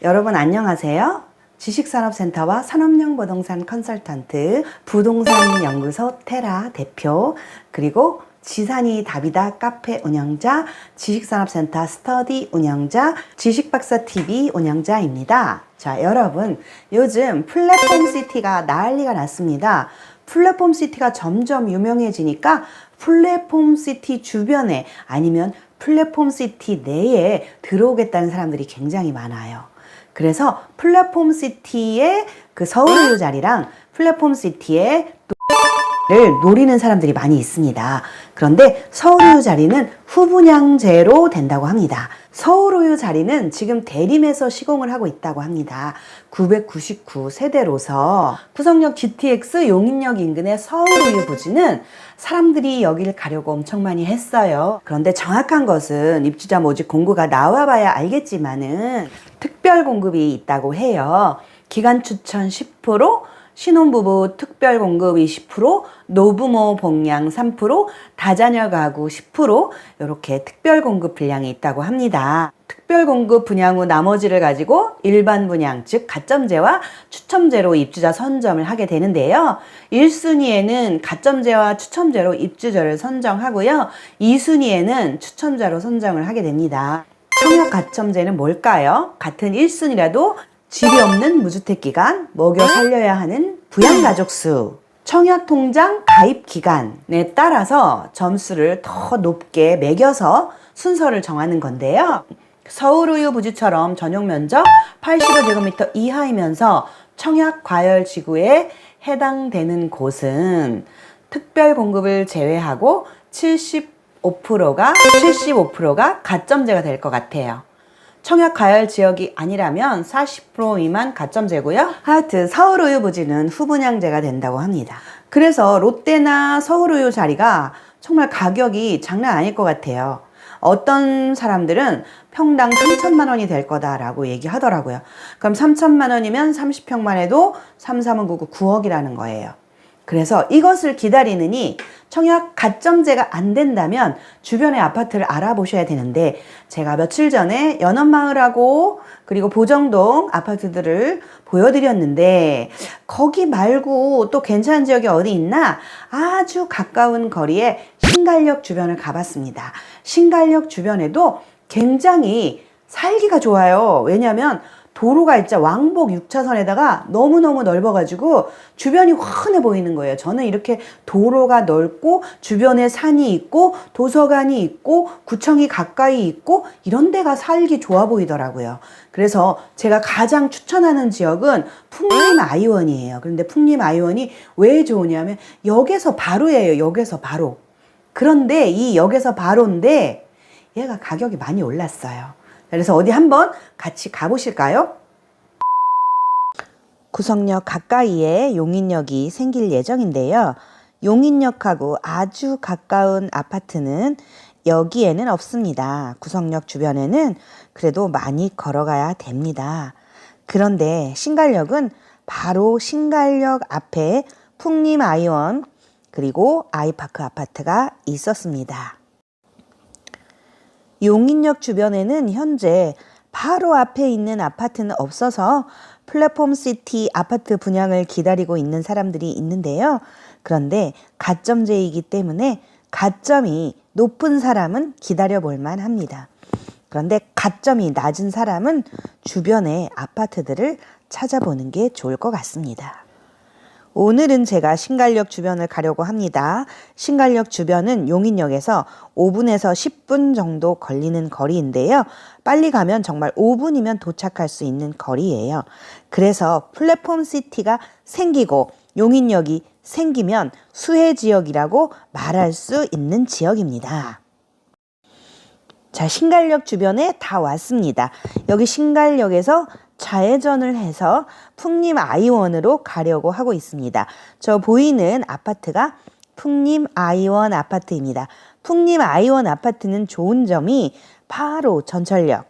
여러분 안녕하세요. 지식산업센터와 산업용부동산 컨설턴트, 부동산연구소 테라 대표, 그리고 지산이 답이다 카페 운영자, 지식산업센터 스터디 운영자, 지식박사TV 운영자입니다. 자, 여러분 요즘 플랫폼시티가 난리가 났습니다. 플랫폼시티가 점점 유명해지니까 플랫폼시티 주변에 아니면 플랫폼시티 내에 들어오겠다는 사람들이 굉장히 많아요. 그래서 플랫폼시티의 그 서울우유 자리랑 플랫폼시티의 를 노리는 사람들이 많이 있습니다. 그런데 서울우유 자리는 후분양제로 된다고 합니다. 서울우유 자리는 지금 대림에서 시공을 하고 있다고 합니다. 999세대로서 구성역 GTX 용인역 인근의 서울우유 부지는 사람들이 여길 가려고 엄청 많이 했어요. 그런데 정확한 것은 입주자 모집 공고가 나와봐야 알겠지만은 특별 공급이 있다고 해요. 기간 추천 10%, 신혼부부 특별 공급 20%, 노부모 복량 3%, 다자녀 가구 10% 이렇게 특별 공급 분량이 있다고 합니다. 특별 공급 분양 후 나머지를 가지고 일반 분양, 즉 가점제와 추첨제로 입주자 선점을 하게 되는데요. 1순위에는 가점제와 추첨제로 입주자를 선정하고요. 2순위에는 추첨자로 선정을 하게 됩니다. 청약 가점제는 뭘까요? 같은 1순위라도 집이 없는 무주택 기간, 먹여 살려야 하는 부양가족 수, 청약통장 가입 기간에 따라서 점수를 더 높게 매겨서 순서를 정하는 건데요. 서울우유 부지처럼 전용 면적 85제곱미터 이하이면서 청약 과열 지구에 해당되는 곳은 특별 공급을 제외하고 75%가 가점제가 될 것 같아요. 청약 과열 지역이 아니라면 40% 미만 가점제고요. 하여튼 서울우유 부지는 후분양제가 된다고 합니다. 그래서 롯데나 서울우유 자리가 정말 가격이 장난 아닐 것 같아요. 어떤 사람들은 평당 3천만 원이 될 거다라고 얘기하더라고요. 그럼 3천만 원이면 30평만 해도 3, 3은 9, 9억이라는 거예요. 그래서 이것을 기다리느니 청약 가점제가 안 된다면 주변의 아파트를 알아보셔야 되는데, 제가 며칠 전에 연업마을하고 그리고 보정동 아파트들을 보여드렸는데 거기 말고 또 괜찮은 지역이 어디 있나? 아주 가까운 거리에 신갈역 주변을 가봤습니다. 신갈역 주변에도 굉장히 살기가 좋아요. 왜냐하면 도로가 진짜 왕복 6차선에다가 너무너무 넓어가지고 주변이 환해 보이는 거예요. 저는 이렇게 도로가 넓고 주변에 산이 있고 도서관이 있고 구청이 가까이 있고 이런 데가 살기 좋아 보이더라고요. 그래서 제가 가장 추천하는 지역은 풍림아이원이에요. 그런데 풍림아이원이 왜 좋으냐면 역에서 바로예요. 역에서 바로. 그런데 이 역에서 바로인데 얘가 가격이 많이 올랐어요. 그래서 어디 한번 같이 가보실까요? 구성역 가까이에 용인역이 생길 예정인데요. 용인역하고 아주 가까운 아파트는 여기에는 없습니다. 구성역 주변에는 그래도 많이 걸어가야 됩니다. 그런데 신갈역은 바로 신갈역 앞에 풍림아이원 그리고 아이파크 아파트가 있었습니다. 용인역 주변에는 현재 바로 앞에 있는 아파트는 없어서 플랫폼시티 아파트 분양을 기다리고 있는 사람들이 있는데요. 그런데 가점제이기 때문에 가점이 높은 사람은 기다려볼 만합니다. 그런데 가점이 낮은 사람은 주변의 아파트들을 찾아보는 게 좋을 것 같습니다. 오늘은 제가 신갈역 주변을 가려고 합니다. 신갈역 주변은 용인역에서 5분에서 10분 정도 걸리는 거리인데요. 빨리 가면 정말 5분이면 도착할 수 있는 거리예요. 그래서 플랫폼시티가 생기고 용인역이 생기면 수혜지역이라고 말할 수 있는 지역입니다. 자, 신갈역 주변에 다 왔습니다. 여기 신갈역에서 좌회전을 해서 풍림아이원으로 가려고 하고 있습니다. 저 보이는 아파트가 풍림아이원 아파트입니다. 풍림아이원 아파트는 좋은 점이 바로 전철역,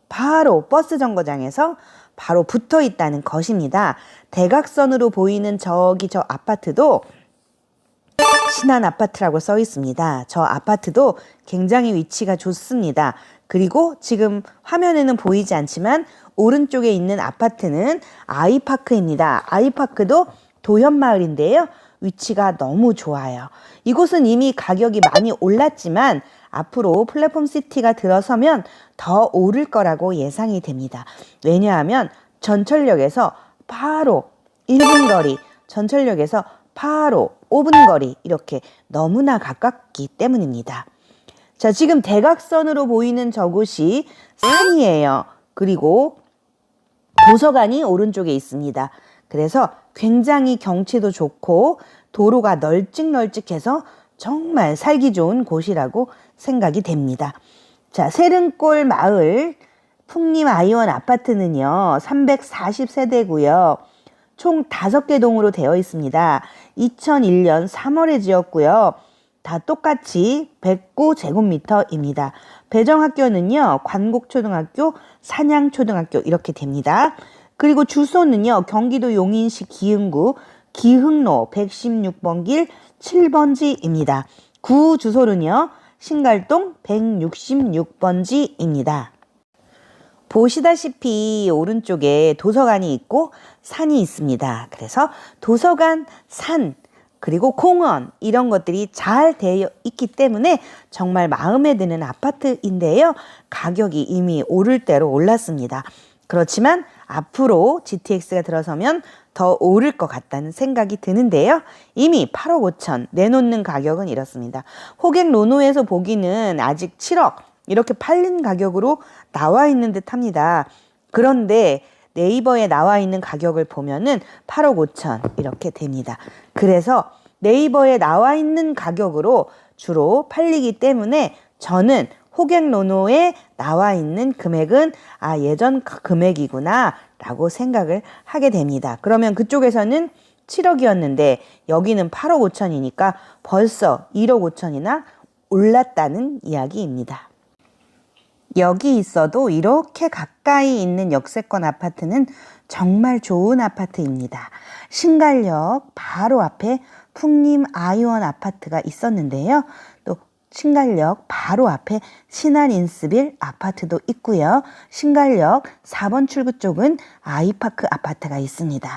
바로 버스 정거장에서 바로 붙어 있다는 것입니다. 대각선으로 보이는 저기 저 아파트도 신한 아파트라고 써 있습니다. 저 아파트도 굉장히 위치가 좋습니다. 그리고 지금 화면에는 보이지 않지만 오른쪽에 있는 아파트는 아이파크입니다. 아이파크도 도현마을인데요. 위치가 너무 좋아요. 이곳은 이미 가격이 많이 올랐지만 앞으로 플랫폼시티가 들어서면 더 오를 거라고 예상이 됩니다. 왜냐하면 전철역에서 바로 1분 거리, 전철역에서 바로 5분 거리 이렇게 너무나 가깝기 때문입니다. 자, 지금 대각선으로 보이는 저곳이 산이에요. 그리고 도서관이 오른쪽에 있습니다. 그래서 굉장히 경치도 좋고 도로가 널찍널찍해서 정말 살기 좋은 곳이라고 생각이 됩니다. 자, 세른골 마을 풍림 아이원 아파트는요, 340세대고요. 총 5개 동으로 되어 있습니다. 2001년 3월에 지었고요. 다 똑같이 109제곱미터입니다. 배정학교는요, 관곡초등학교, 산양초등학교 이렇게 됩니다. 그리고 주소는요, 경기도 용인시 기흥구 기흥로 116번 길 7번지입니다. 구 주소는요, 신갈동 166번지입니다. 보시다시피 오른쪽에 도서관이 있고 산이 있습니다. 그래서 도서관, 산, 그리고 공원 이런 것들이 잘 되어 있기 때문에 정말 마음에 드는 아파트인데요. 가격이 이미 오를 대로 올랐습니다. 그렇지만 앞으로 GTX가 들어서면 더 오를 것 같다는 생각이 드는데요. 이미 8억 5천 내놓는 가격은 이렇습니다. 호객 로노에서 보기는 아직 7억 이렇게 팔린 가격으로 나와 있는 듯 합니다. 그런데 네이버에 나와 있는 가격을 보면은 8억 5천 이렇게 됩니다. 그래서 네이버에 나와 있는 가격으로 주로 팔리기 때문에 저는 호객 로노에 나와 있는 금액은 예전 금액이구나 라고 생각을 하게 됩니다. 그러면 그쪽에서는 7억이었는데 여기는 8억 5천이니까 벌써 1억 5천이나 올랐다는 이야기입니다. 여기 있어도 이렇게 가까이 있는 역세권 아파트는 정말 좋은 아파트입니다. 신갈역 바로 앞에 풍림 아이원 아파트가 있었는데요. 또 신갈역 바로 앞에 신한 인스빌 아파트도 있고요. 신갈역 4번 출구 쪽은 아이파크 아파트가 있습니다.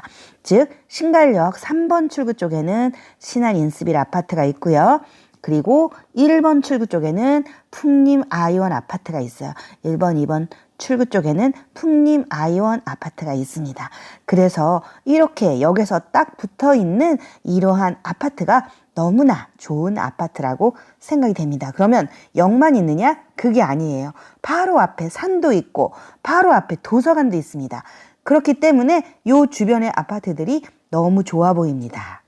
즉 신갈역 3번 출구 쪽에는 신한 인스빌 아파트가 있고요. 그리고 1번 출구 쪽에는 풍림 아이원 아파트가 있어요. 1번, 2번 출구 쪽에는 풍림 아이원 아파트가 있습니다. 그래서 이렇게 역에서 딱 붙어 있는 이러한 아파트가 너무나 좋은 아파트라고 생각이 됩니다. 그러면 역만 있느냐? 그게 아니에요. 바로 앞에 산도 있고 바로 앞에 도서관도 있습니다. 그렇기 때문에 이 주변의 아파트들이 너무 좋아 보입니다.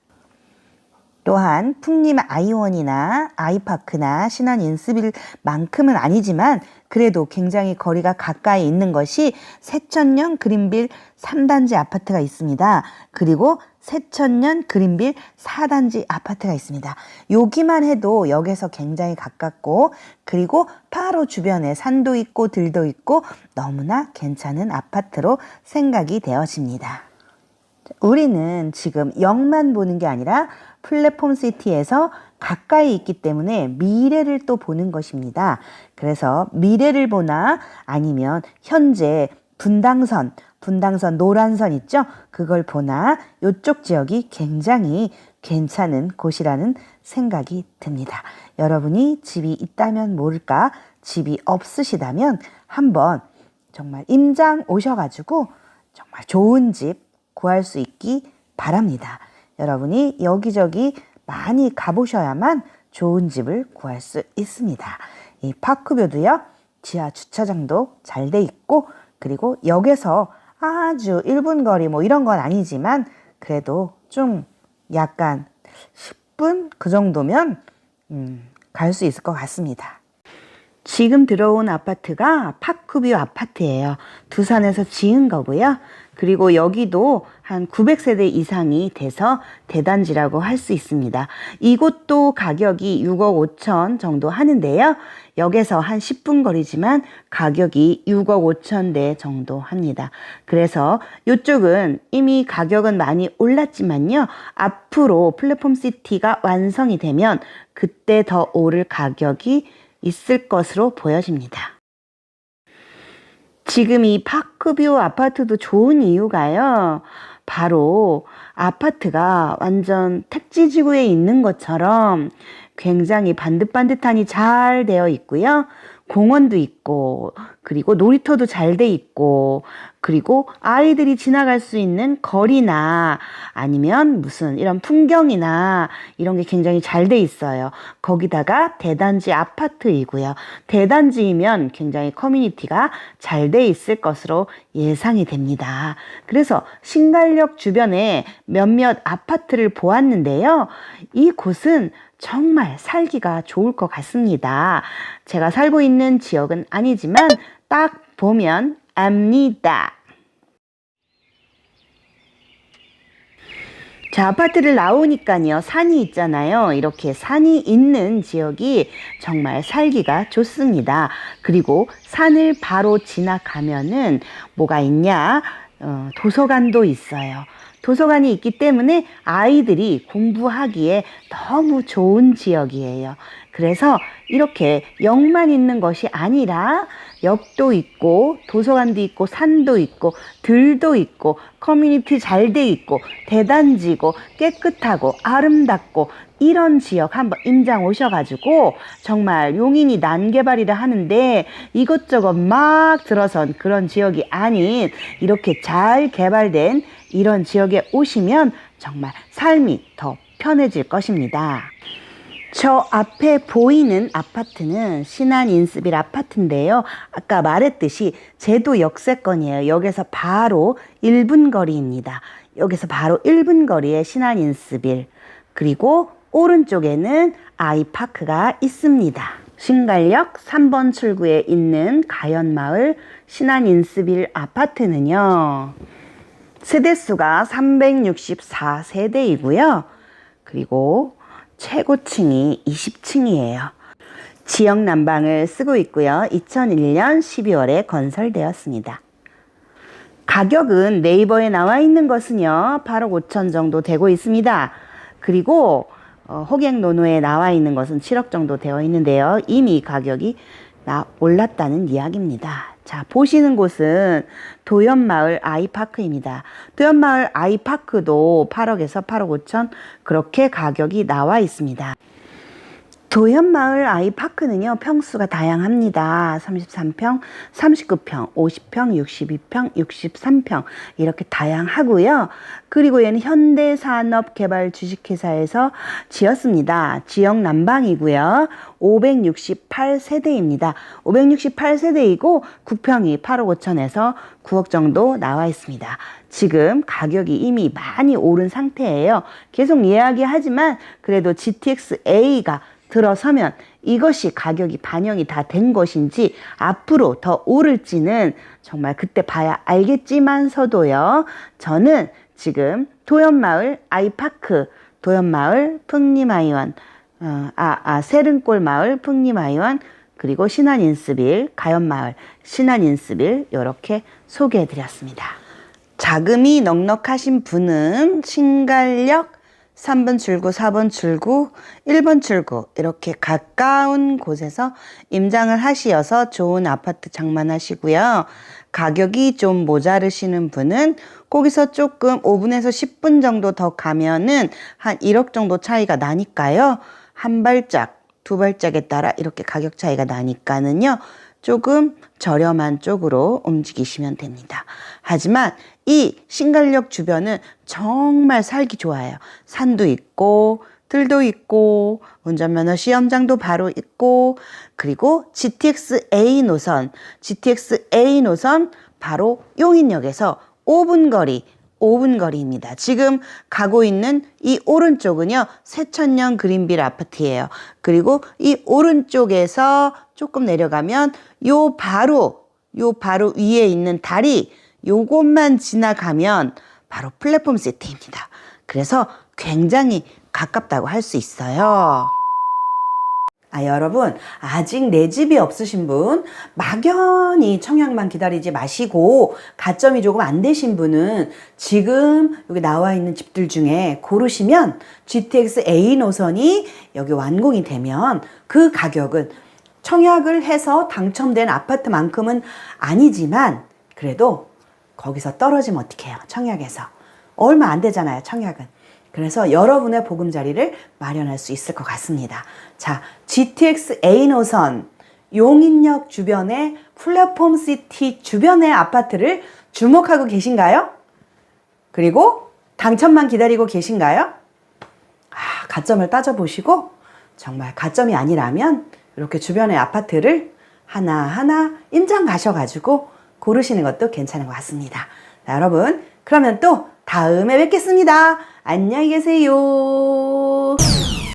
또한 풍림 아이원이나 아이파크나 신한 인스빌만큼은 아니지만 그래도 굉장히 거리가 가까이 있는 것이 새천년 그린빌 3단지 아파트가 있습니다. 그리고 새천년 그린빌 4단지 아파트가 있습니다. 여기만 해도 역에서 굉장히 가깝고 그리고 바로 주변에 산도 있고 들도 있고 너무나 괜찮은 아파트로 생각이 되어집니다. 우리는 지금 역만 보는 게 아니라 플랫폼시티에서 가까이 있기 때문에 미래를 또 보는 것입니다. 그래서 미래를 보나 아니면 현재 분당선 노란선 있죠? 그걸 보나 이쪽 지역이 굉장히 괜찮은 곳이라는 생각이 듭니다. 여러분이 집이 있다면 모를까? 집이 없으시다면 한번 정말 임장 오셔가지고 정말 좋은 집 구할 수 있기 바랍니다. 여러분이 여기저기 많이 가보셔야만 좋은 집을 구할 수 있습니다. 이 파크뷰도요, 지하 주차장도 잘 돼 있고, 그리고 역에서 아주 1분 거리 뭐 이런 건 아니지만, 그래도 좀 약간 10분 그 정도면 갈 수 있을 것 같습니다. 지금 들어온 아파트가 파크뷰 아파트예요. 두산에서 지은 거고요. 그리고 여기도 한 900세대 이상이 돼서 대단지라고 할 수 있습니다. 이곳도 가격이 6억 5천 정도 하는데요. 역에서 한 10분 거리지만 가격이 6억 5천대 정도 합니다. 그래서 이쪽은 이미 가격은 많이 올랐지만요. 앞으로 플랫폼시티가 완성이 되면 그때 더 오를 가격이 있을 것으로 보여집니다. 지금 이 파크뷰 아파트도 좋은 이유가요. 바로 아파트가 완전 택지지구에 있는 것처럼 굉장히 반듯반듯하니 잘 되어 있고요. 공원도 있고, 그리고 놀이터도 잘 돼 있고, 그리고 아이들이 지나갈 수 있는 거리나 아니면 무슨 이런 풍경이나 이런 게 굉장히 잘 돼 있어요. 거기다가 대단지 아파트이고요. 대단지이면 굉장히 커뮤니티가 잘 돼 있을 것으로 예상이 됩니다. 그래서 신갈역 주변에 몇몇 아파트를 보았는데요. 이곳은 정말 살기가 좋을 것 같습니다. 제가 살고 있는 지역은 아니지만 딱 보면 압니다. 자, 아파트를 나오니까요. 산이 있잖아요. 이렇게 산이 있는 지역이 정말 살기가 좋습니다. 그리고 산을 바로 지나가면은 뭐가 있냐? 도서관도 있어요. 도서관이 있기 때문에 아이들이 공부하기에 너무 좋은 지역이에요. 그래서 이렇게 역만 있는 것이 아니라 역도 있고 도서관도 있고 산도 있고 들도 있고 커뮤니티 잘 돼 있고 대단지고 깨끗하고 아름답고 이런 지역 한번 임장 오셔가지고 정말 용인이 난개발이라 하는데 이것저것 막 들어선 그런 지역이 아닌 이렇게 잘 개발된 이런 지역에 오시면 정말 삶이 더 편해질 것입니다. 저 앞에 보이는 아파트는 신한인스빌 아파트인데요. 아까 말했듯이 제도 역세권이에요. 여기서 바로 1분 거리입니다. 여기서 바로 1분 거리에 신한인스빌, 그리고 오른쪽에는 아이파크가 있습니다. 신갈역 3번 출구에 있는 가연마을 신한인스빌 아파트는요. 세대수가 364세대이고요. 그리고 최고층이 20층이에요. 지역 난방을 쓰고 있고요. 2001년 12월에 건설되었습니다. 가격은 네이버에 나와 있는 것은요. 8억 5천 정도 되고 있습니다. 그리고 호갱노노에 나와 있는 것은 7억 정도 되어 있는데요. 이미 가격이 올랐다는 이야기입니다. 자, 보시는 곳은 도연마을 아이파크입니다. 도연마을 아이파크도 8억에서 8억 5천 그렇게 가격이 나와 있습니다. 도연마을 아이파크는요, 평수가 다양합니다. 33평, 39평, 50평, 62평, 63평 이렇게 다양하고요. 그리고 얘는 현대산업개발 주식회사에서 지었습니다. 지역 난방이고요. 568세대입니다. 568세대이고 9평이 8억 5천에서 9억 정도 나와 있습니다. 지금 가격이 이미 많이 오른 상태예요. 계속 이야기하지만 그래도 GTX-A가 들어서면 이것이 가격이 반영이 다 된 것인지 앞으로 더 오를지는 정말 그때 봐야 알겠지만서도요. 저는 지금 도연마을 아이파크, 도연마을 풍림아이원, 세른골마을 풍림아이원, 그리고 신한인스빌, 가연마을, 신한인스빌 이렇게 소개해드렸습니다. 자금이 넉넉하신 분은 신갈역 3번 출구, 4번 출구, 1번 출구 이렇게 가까운 곳에서 임장을 하시어서 좋은 아파트 장만하시고요. 가격이 좀 모자르시는 분은 거기서 조금 5분에서 10분 정도 더 가면은 한 1억 정도 차이가 나니까요. 한 발짝, 두 발짝에 따라 이렇게 가격 차이가 나니까는요. 조금 저렴한 쪽으로 움직이시면 됩니다. 하지만 이 신갈역 주변은 정말 살기 좋아요. 산도 있고 들도 있고 운전면허 시험장도 바로 있고 그리고 GTX-A 노선 바로 용인역에서 5분 거리 5분 거리입니다. 지금 가고 있는 이 오른쪽은요, 새천년 그린빌 아파트예요. 그리고 이 오른쪽에서 조금 내려가면 요 바로 위에 있는 다리, 요것만 지나가면 바로 플랫폼 시티입니다. 그래서 굉장히 가깝다고 할 수 있어요. 여러분, 아직 내 집이 없으신 분, 막연히 청약만 기다리지 마시고 가점이 조금 안 되신 분은 지금 여기 나와 있는 집들 중에 고르시면 GTX A 노선이 여기 완공이 되면 그 가격은 청약을 해서 당첨된 아파트만큼은 아니지만 그래도 거기서 떨어지면 어떡해요? 청약에서. 얼마 안 되잖아요, 청약은. 그래서 여러분의 보금자리를 마련할 수 있을 것 같습니다. 자, GTX A 노선, 용인역 주변의 플랫폼 시티 주변의 아파트를 주목하고 계신가요? 그리고 당첨만 기다리고 계신가요? 가점을 따져보시고 정말 가점이 아니라면 이렇게 주변의 아파트를 하나하나 임장 가셔가지고 고르시는 것도 괜찮은 것 같습니다. 자, 여러분, 그러면 또 다음에 뵙겠습니다. 안녕히 계세요.